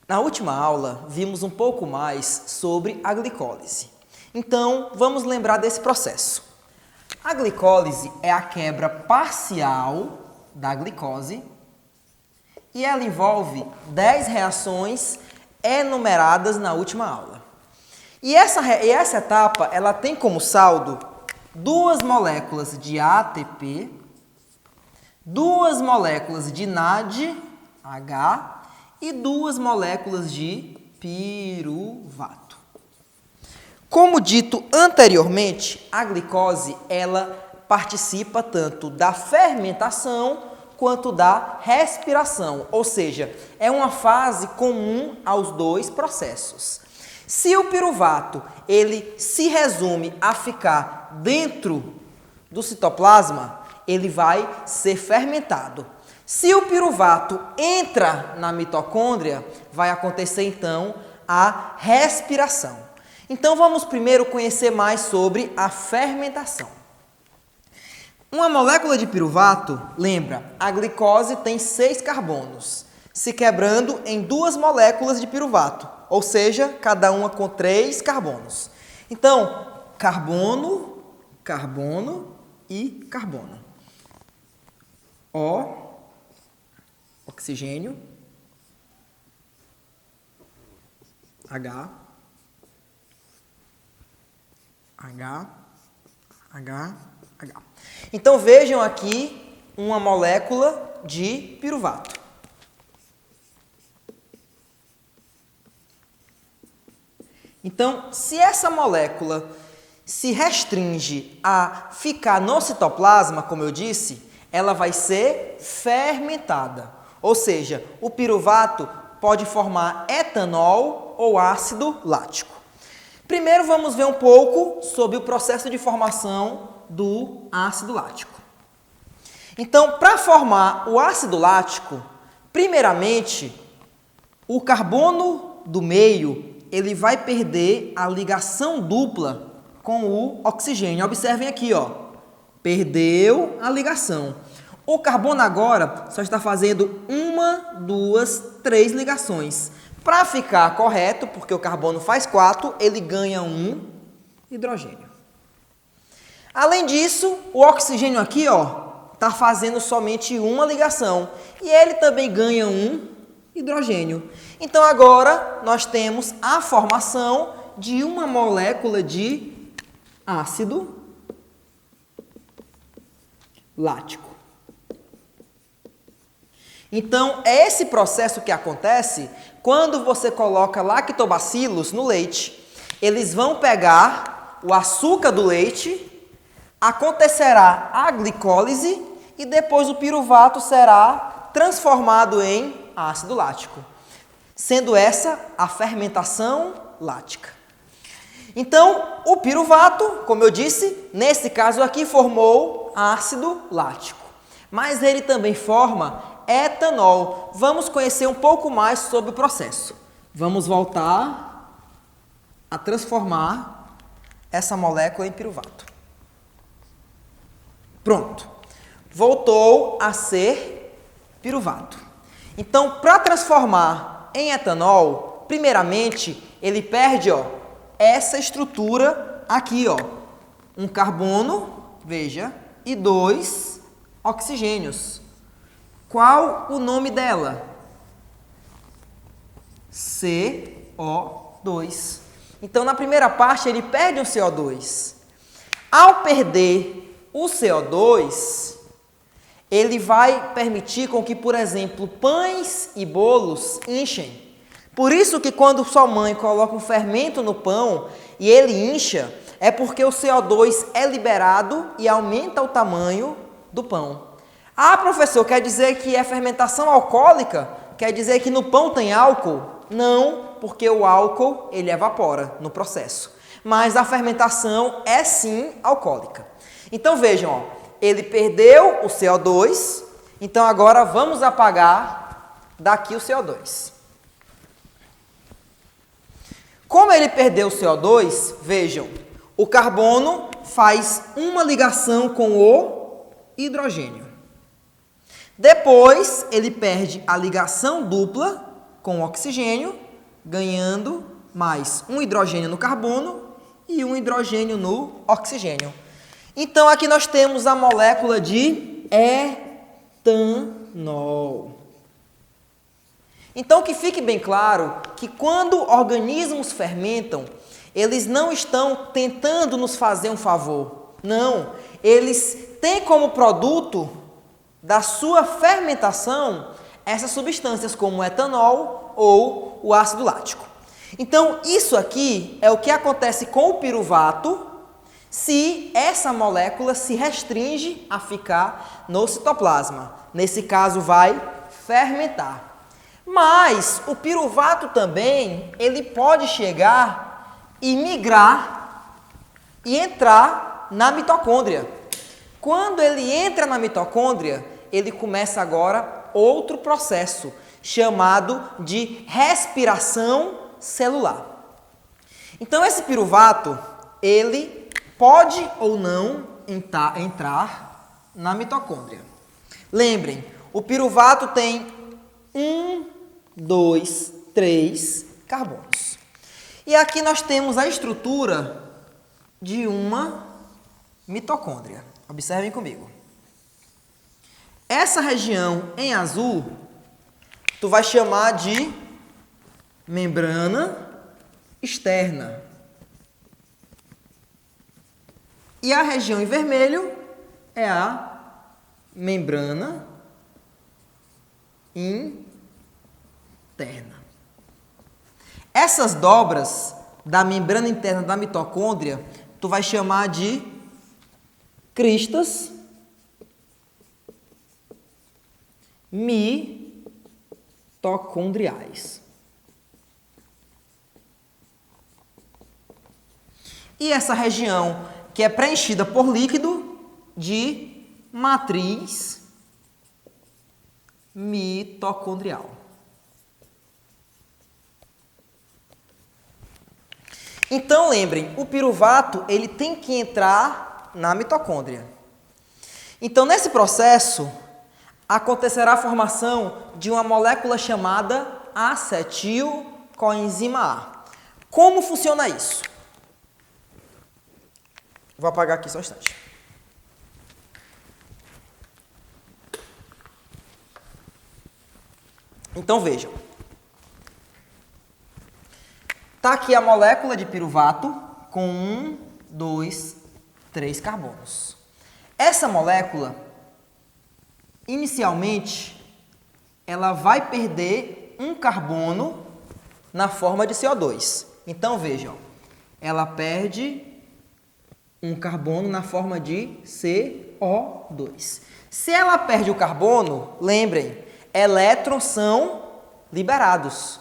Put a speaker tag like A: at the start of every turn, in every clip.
A: Na última aula, vimos um pouco mais sobre a glicólise. Então, vamos lembrar desse processo. A glicólise é a quebra parcial da glicose e ela envolve 10 reações enumeradas na última aula. E essa etapa, ela tem como saldo 2 moléculas de ATP, 2 moléculas de NADH e 2 moléculas de piruvato. Como dito anteriormente, a glicose ela participa tanto da fermentação quanto da respiração, ou seja, é uma fase comum aos dois processos. Se o piruvato ele se resume a ficar dentro do citoplasma, ele vai ser fermentado. Se o piruvato entra na mitocôndria, vai acontecer então a respiração. Então vamos primeiro conhecer mais sobre a fermentação. Uma molécula de piruvato, lembra, a glicose tem 6 carbonos, se quebrando em 2 moléculas de piruvato, ou seja, cada uma com 3 carbonos. Então, carbono, carbono e carbono. Oxigênio, H. Então vejam aqui uma molécula de piruvato. Então, se essa molécula se restringe a ficar no citoplasma, como eu disse, ela vai ser fermentada. Ou seja, o piruvato pode formar etanol ou ácido lático. Primeiro vamos ver um pouco sobre o processo de formação do ácido lático. Então, para formar o ácido lático, primeiramente, o carbono do meio ele vai perder a ligação dupla com o oxigênio. Observem aqui, perdeu a ligação. O carbono agora só está fazendo 1, 2, 3 ligações. Para ficar correto, porque o carbono faz 4, ele ganha um hidrogênio. Além disso, o oxigênio aqui, está fazendo somente uma ligação. E ele também ganha um hidrogênio. Então, agora, nós temos a formação de uma molécula de ácido lático. Então, é esse processo que acontece quando você coloca lactobacilos no leite. Eles vão pegar o açúcar do leite, acontecerá a glicólise e depois o piruvato será transformado em ácido lático, sendo essa a fermentação lática. Então, o piruvato, como eu disse, nesse caso aqui formou ácido lático, mas ele também forma etanol. Vamos conhecer um pouco mais sobre o processo. Vamos voltar a transformar essa molécula em piruvato. Pronto. Voltou a ser piruvato. Então, para transformar em etanol, primeiramente, ele perde, essa estrutura aqui, um carbono, veja, e 2 oxigênios. Qual o nome dela? CO2. Então, na primeira parte, ele perde o CO2. Ao perder o CO2, ele vai permitir com que, por exemplo, pães e bolos inchem. Por isso que quando sua mãe coloca um fermento no pão e ele incha, é porque o CO2 é liberado e aumenta o tamanho do pão. Ah, professor, quer dizer que é fermentação alcoólica? Quer dizer que no pão tem álcool? Não, porque o álcool ele evapora no processo. Mas a fermentação é sim alcoólica. Então vejam, ele perdeu o CO2, então agora vamos apagar daqui o CO2. Como ele perdeu o CO2, vejam, o carbono faz uma ligação com o hidrogênio. Depois, ele perde a ligação dupla com oxigênio, ganhando mais um hidrogênio no carbono e um hidrogênio no oxigênio. Então, aqui nós temos a molécula de etanol. Então, que fique bem claro que quando organismos fermentam, eles não estão tentando nos fazer um favor. Não, eles têm como produto da sua fermentação essas substâncias como o etanol ou o ácido lático. Então, isso aqui é o que acontece com o piruvato se essa molécula se restringe a ficar no citoplasma. Nesse caso, vai fermentar. Mas o piruvato também, ele pode chegar e migrar e entrar na mitocôndria. Quando ele entra na mitocôndria, ele começa agora outro processo, chamado de respiração celular. Então, esse piruvato, ele pode ou não entrar na mitocôndria. Lembrem, o piruvato tem 1, 2, 3 carbonos. E aqui nós temos a estrutura de uma mitocôndria. Observem comigo. Essa região em azul, tu vai chamar de membrana externa. E a região em vermelho é a membrana interna. Essas dobras da membrana interna da mitocôndria, tu vai chamar de cristas mitocondriais. E essa região que é preenchida por líquido de matriz mitocondrial. Então, lembrem, o piruvato ele tem que entrar na mitocôndria. Então, nesse processo, acontecerá a formação de uma molécula chamada acetilcoenzima A. Como funciona isso? Vou apagar aqui só um instante. Então, vejam. Está aqui a molécula de piruvato com 1, 2, 3 carbonos. Essa molécula, inicialmente, ela vai perder um carbono na forma de CO2. Então, vejam, ela perde um carbono na forma de CO2. Se ela perde o carbono, lembrem, elétrons são liberados.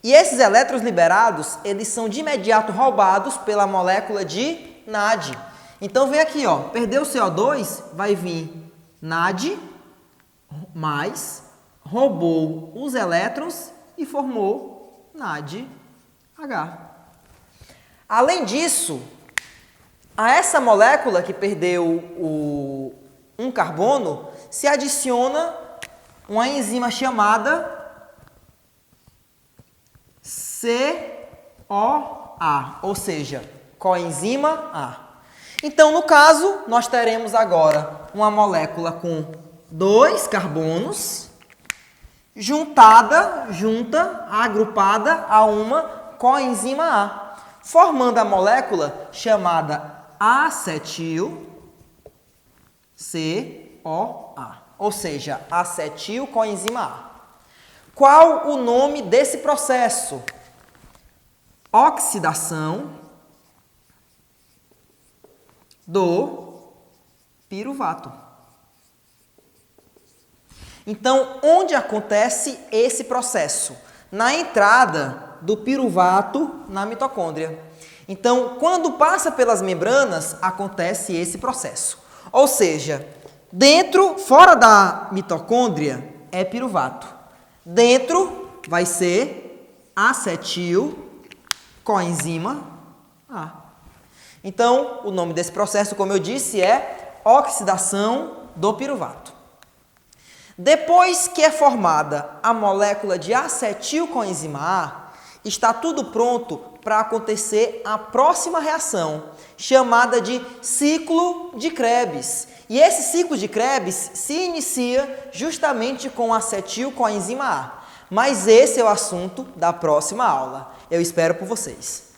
A: E esses elétrons liberados, eles são de imediato roubados pela molécula de NAD. Então, vem aqui, ó, perdeu o CO2, vai vir NAD, mais, roubou os elétrons e formou NADH. Além disso, a essa molécula que perdeu um carbono, se adiciona uma enzima chamada CoA, ou seja, coenzima A. Então, no caso, nós teremos agora uma molécula com 2 carbonos agrupada a uma coenzima A, formando a molécula chamada acetil-CoA, ou seja, acetilcoenzima A. Qual o nome desse processo? Oxidação do piruvato. Então, onde acontece esse processo? Na entrada do piruvato na mitocôndria. Então, quando passa pelas membranas, acontece esse processo. Ou seja, fora da mitocôndria é piruvato. Dentro vai ser acetilcoenzima A. Então, o nome desse processo, como eu disse, é oxidação do piruvato. Depois que é formada a molécula de acetilcoenzima A, está tudo pronto para acontecer a próxima reação, chamada de ciclo de Krebs. E esse ciclo de Krebs se inicia justamente com acetilcoenzima A. Mas esse é o assunto da próxima aula. Eu espero por vocês.